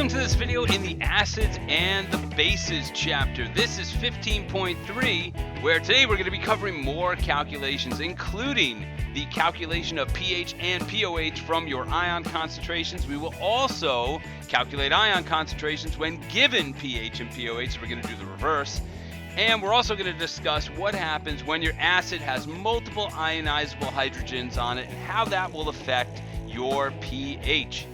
Welcome to this video in the acids and the bases chapter. This is 15.3, where today we're going to be covering more calculations, including the calculation of pH and POH from your ion concentrations. We will also calculate ion concentrations when given pH and POH, so we're going to do the reverse. And we're also going to discuss what happens when your acid has multiple ionizable hydrogens on it and how that will affect your pH.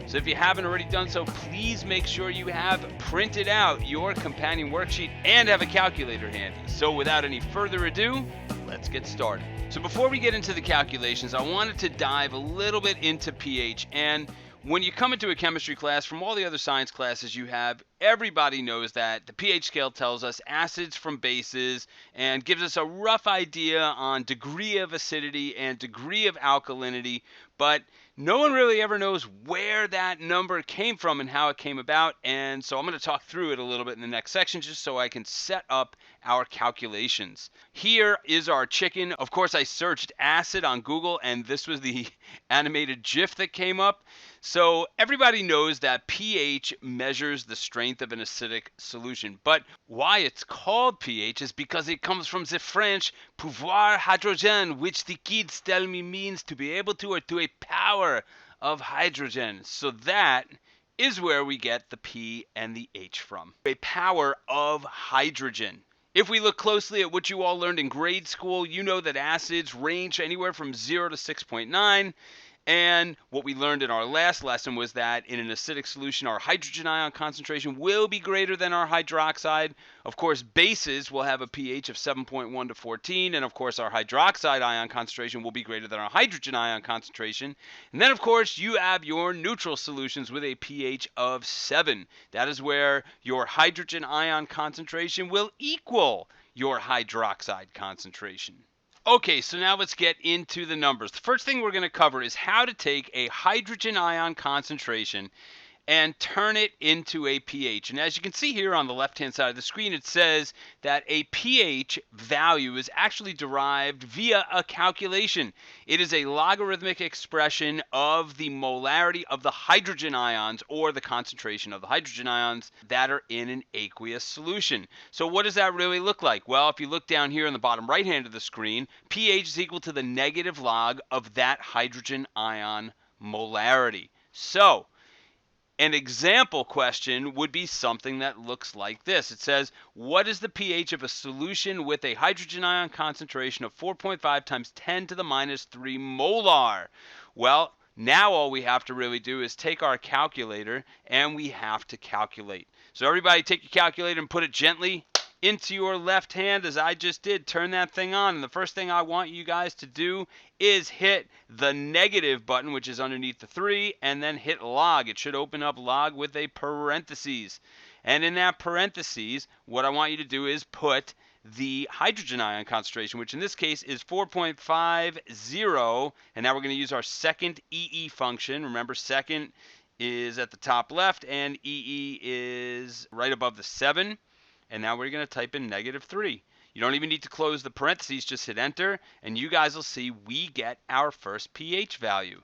So if you haven't already done so, please make sure you have printed out your companion worksheet and have a calculator handy. So without any further ado, let's get started. So before we get into the calculations, I wanted to dive a little bit into pH. And when you come into a chemistry class, from all the other science classes you have, everybody knows that the pH scale tells us acids from bases and gives us a rough idea on degree of acidity and degree of alkalinity, but no one really ever knows where that number came from and how it came about, and so I'm going to talk through it a little bit in the next section just so I can set up our calculations. Here is our chicken. Of course, I searched acid on Google, and this was the animated GIF that came up. So everybody knows that pH measures the strength of an acidic solution, but why it's called pH is because it comes from the French pouvoir hydrogen, which the kids tell me means to be able to, or to a power of hydrogen. So that is where we get the P and the H from. A power of hydrogen. If we look closely at what you all learned in grade school, you know that acids range anywhere from 0 to 6.9. And what we learned in our last lesson was that in an acidic solution, our hydrogen ion concentration will be greater than our hydroxide. Of course, bases will have a pH of 7.1 to 14. And of course, our hydroxide ion concentration will be greater than our hydrogen ion concentration. And then, of course, you have your neutral solutions with a pH of 7. That is where your hydrogen ion concentration will equal your hydroxide concentration. Okay, so now let's get into the numbers. The first thing we're going to cover is how to take a hydrogen ion concentration and turn it into a pH. And as you can see here on the left-hand side of the screen, it says that a pH value is actually derived via a calculation. It is a logarithmic expression of the molarity of the hydrogen ions, or the concentration of the hydrogen ions that are in an aqueous solution. So what does that really look like? Well, if you look down here on the bottom right hand of the screen, pH is equal to the negative log of that hydrogen ion molarity. So an example question would be something that looks like this. It says, what is the pH of a solution with a hydrogen ion concentration of 4.5 times 10 to the minus 3 molar? Well, now all we have to really do is take our calculator and we have to calculate. So everybody take your calculator and put it gently into your left hand as I just did. Turn that thing on, and the first thing I want you guys to do is hit the negative button, which is underneath the 3, and then hit log. It should open up log with a parentheses. And in that parentheses, what I want you to do is put the hydrogen ion concentration, which in this case is 4.50, and now we're going to use our second EE function. Remember, second is at the top left, and EE is right above the 7. And now we're going to type in negative 3. You don't even need to close the parentheses, just hit enter, and you guys will see we get our first pH value.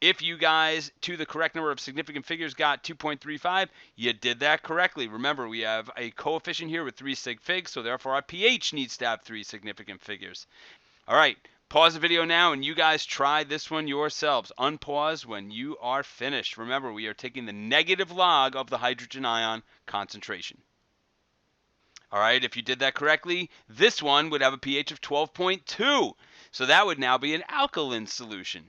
If you guys, to the correct number of significant figures, got 2.35, you did that correctly. Remember, we have a coefficient here with 3 sig figs, so therefore our pH needs to have 3 significant figures. All right, pause the video now, and you guys try this one yourselves. Unpause when you are finished. Remember, we are taking the negative log of the hydrogen ion concentration. All right, if you did that correctly, this one would have a pH of 12.2. So that would now be an alkaline solution.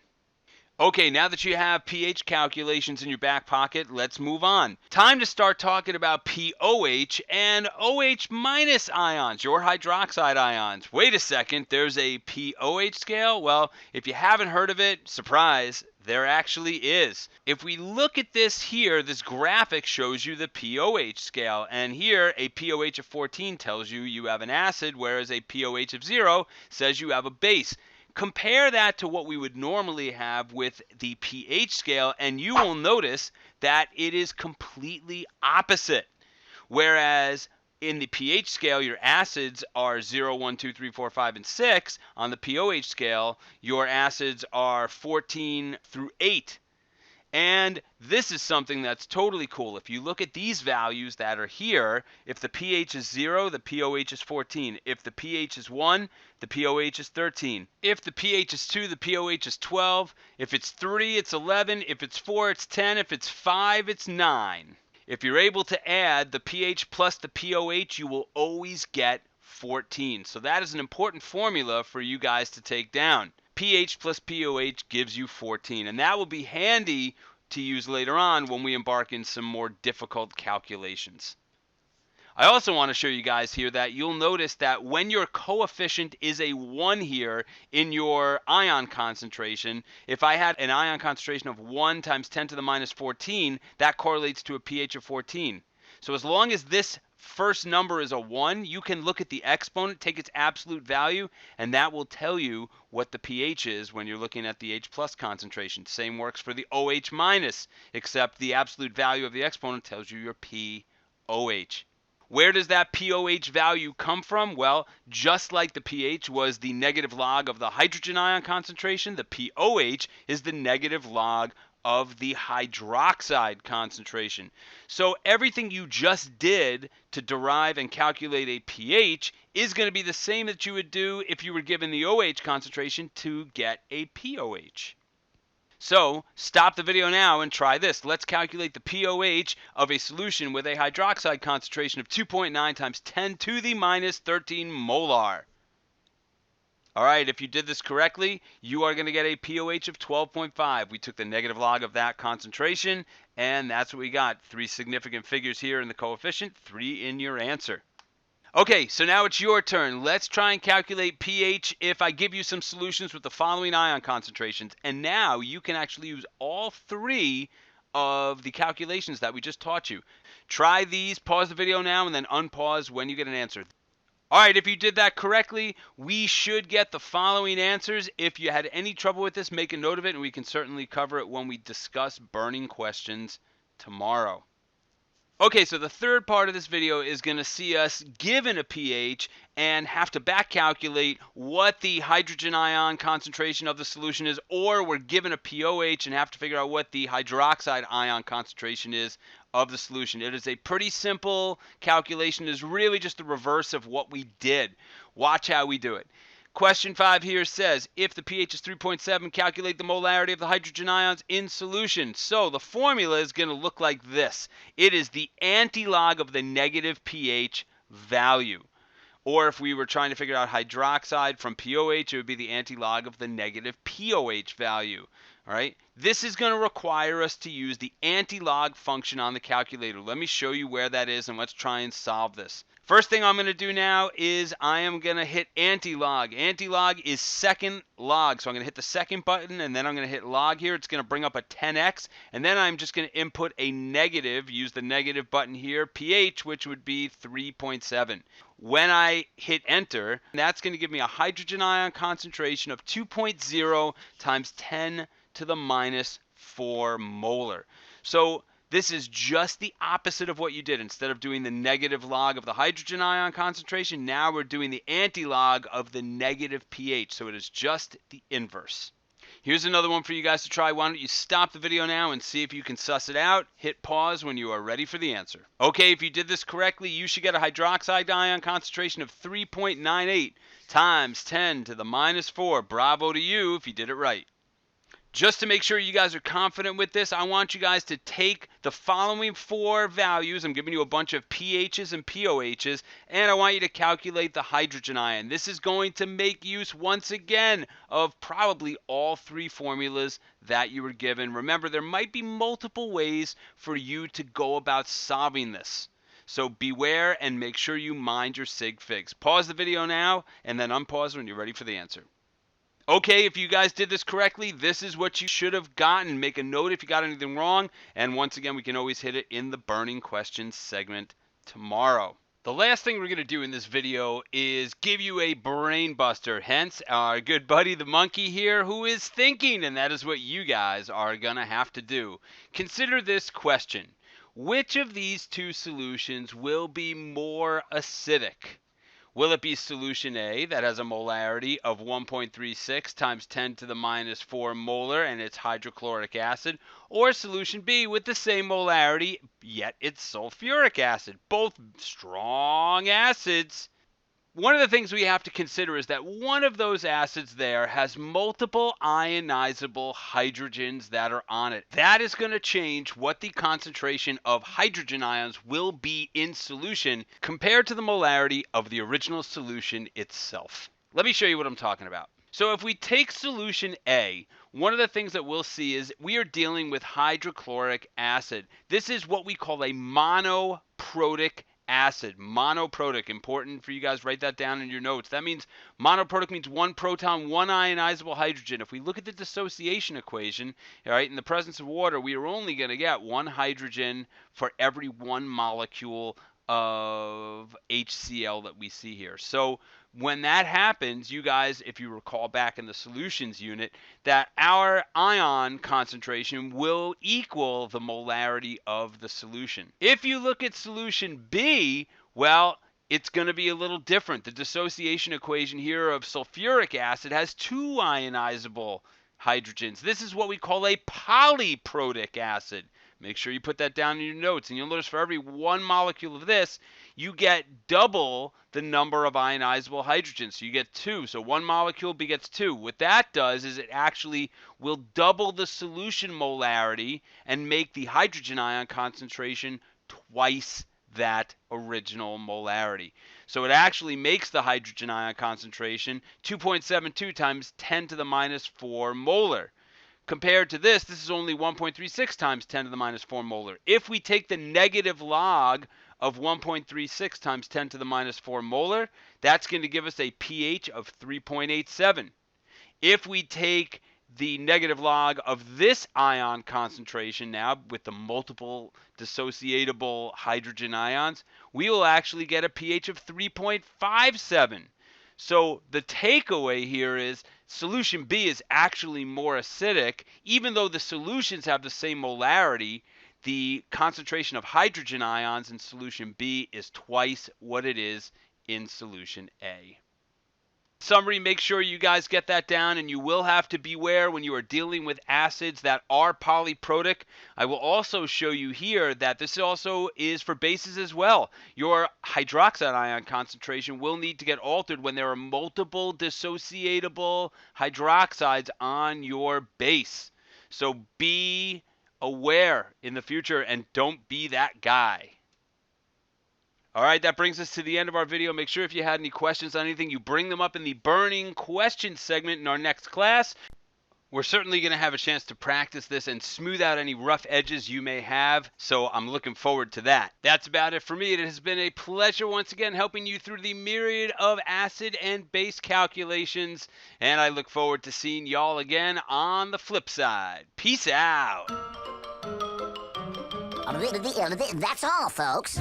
Okay, now that you have pH calculations in your back pocket, let's move on. Time to start talking about POH and OH minus ions, your hydroxide ions. Wait a second, there's a POH scale? Well, if you haven't heard of it, surprise, there actually is. If we look at this here, this graphic shows you the POH scale. And here, a POH of 14 tells you you have an acid, whereas a POH of 0 says you have a base. Compare that to what we would normally have with the pH scale, and you will notice that it is completely opposite. Whereas in the pH scale, your acids are 0, 1, 2, 3, 4, 5, and 6. On the POH scale, your acids are 14 through 8. And this is something that's totally cool. If you look at these values that are here, if the pH is 0, the POH is 14. If the pH is 1, the POH is 13. If the pH is 2, the POH is 12. If it's 3, it's 11. If it's 4, it's 10. If it's 5, it's 9. If you're able to add the pH plus the POH, you will always get 14. So that is an important formula for you guys to take down. pH plus POH gives you 14, and that will be handy to use later on when we embark in some more difficult calculations. I also want to show you guys here that you'll notice that when your coefficient is a 1 here in your ion concentration, if I had an ion concentration of 1 times 10 to the minus 14, that correlates to a pH of 14. So as long as this first number is a 1, you can look at the exponent, take its absolute value, and that will tell you what the pH is when you're looking at the H plus concentration. Same works for the OH minus, except the absolute value of the exponent tells you your POH. Where does that POH value come from? Well, just like the pH was the negative log of the hydrogen ion concentration, the POH is the negative log of the hydroxide concentration. So everything you just did to derive and calculate a pH is going to be the same that you would do if you were given the OH concentration to get a POH. So stop the video now and try this. Let's calculate the POH of a solution with a hydroxide concentration of 2.9 times 10 to the minus 13 molar. All right, if you did this correctly, you are going to get a POH of 12.5. We took the negative log of that concentration, and that's what we got. 3 significant figures here in the coefficient, 3 in your answer. Okay, so now it's your turn. Let's try and calculate pH if I give you some solutions with the following ion concentrations. And now you can actually use all 3 of the calculations that we just taught you. Try these, pause the video now, and then unpause when you get an answer. All right, if you did that correctly, we should get the following answers. If you had any trouble with this, make a note of it, and we can certainly cover it when we discuss burning questions tomorrow. Okay, so the third part of this video is going to see us given a pH and have to back calculate what the hydrogen ion concentration of the solution is, or we're given a POH and have to figure out what the hydroxide ion concentration is of the solution. It is a pretty simple calculation. It is really just the reverse of what we did. Watch how we do it. Question 5 here says, if the pH is 3.7, calculate the molarity of the hydrogen ions in solution. So the formula is going to look like this. It is the antilog of the negative pH value. Or if we were trying to figure out hydroxide from POH, it would be the antilog of the negative POH value. All right. This is going to require us to use the antilog function on the calculator. Let me show you where that is, and let's try and solve this. First thing I'm going to do now is I am going to hit antilog. Antilog is second log. So I'm going to hit the second button, and then I'm going to hit log here. It's going to bring up a 10x. And then I'm just going to input a negative, use the negative button here, pH, which would be 3.7. When I hit enter, that's going to give me a hydrogen ion concentration of 2.0 times 10 to the minus 4 molar. So this is just the opposite of what you did. Instead of doing the negative log of the hydrogen ion concentration, now we're doing the antilog of the negative pH. So it is just the inverse. Here's another one for you guys to try. Why don't you stop the video now and see if you can suss it out. Hit pause when you are ready for the answer. Okay, if you did this correctly, you should get a hydroxide ion concentration of 3.98 times 10 to the minus 4. Bravo to you if you did it right. Just to make sure you guys are confident with this, I want you guys to take the following 4 values. I'm giving you a bunch of pHs and POHs, and I want you to calculate the hydrogen ion. This is going to make use, once again, of probably all 3 formulas that you were given. Remember, there might be multiple ways for you to go about solving this. So beware and make sure you mind your sig figs. Pause the video now, and then unpause when you're ready for the answer. Okay, if you guys did this correctly, this is what you should have gotten. Make a note if you got anything wrong. And once again, we can always hit it in the burning questions segment tomorrow. The last thing we're going to do in this video is give you a brain buster. Hence, our good buddy the monkey here who is thinking, and that is what you guys are going to have to do. Consider this question. Which of these 2 solutions will be more acidic? Will it be solution A that has a molarity of 1.36 times 10 to the minus 4 molar and it's hydrochloric acid, or solution B with the same molarity, yet it's sulfuric acid? Both strong acids. One of the things we have to consider is that one of those acids there has multiple ionizable hydrogens that are on it. That is going to change what the concentration of hydrogen ions will be in solution compared to the molarity of the original solution itself. Let me show you what I'm talking about. So if we take solution A, one of the things that we'll see is we are dealing with hydrochloric acid. This is what we call a monoprotic acid. Monoprotic, important for you guys, write that down in your notes. That means monoprotic means one proton, one ionizable hydrogen. If we look at the dissociation equation, all right, in the presence of water, we are only going to get one hydrogen for every one molecule of HCl that we see here. So when that happens, you guys, if you recall back in the solutions unit, that our ion concentration will equal the molarity of the solution. If you look at solution B, well, it's going to be a little different. The dissociation equation here of sulfuric acid has two ionizable hydrogens. This is what we call a polyprotic acid. Make sure you put that down in your notes, and you'll notice for every one molecule of this, you get double the number of ionizable hydrogens. So you get two. So one molecule begets two. What that does is it actually will double the solution molarity and make the hydrogen ion concentration twice that original molarity. So it actually makes the hydrogen ion concentration 2.72 times 10 to the minus 4 molar. Compared to this is only 1.36 times 10 to the minus 4 molar. If we take the negative log of 1.36 times 10 to the minus 4 molar, that's going to give us a pH of 3.87. If we take the negative log of this ion concentration now with the multiple dissociable hydrogen ions, we will actually get a pH of 3.57. So the takeaway here is solution B is actually more acidic. Even though the solutions have the same molarity, the concentration of hydrogen ions in solution B is twice what it is in solution A. Summary, make sure you guys get that down, and you will have to beware when you are dealing with acids that are polyprotic. I will also show you here that this also is for bases as well. Your hydroxide ion concentration will need to get altered when there are multiple dissociable hydroxides on your base. So be aware in the future and don't be that guy. All right, that brings us to the end of our video. Make sure if you had any questions on anything, you bring them up in the burning questions segment in our next class. We're certainly going to have a chance to practice this and smooth out any rough edges you may have, so I'm looking forward to that. That's about it for me. It has been a pleasure once again helping you through the myriad of acid and base calculations, and I look forward to seeing y'all again on the flip side. Peace out. That's all, folks.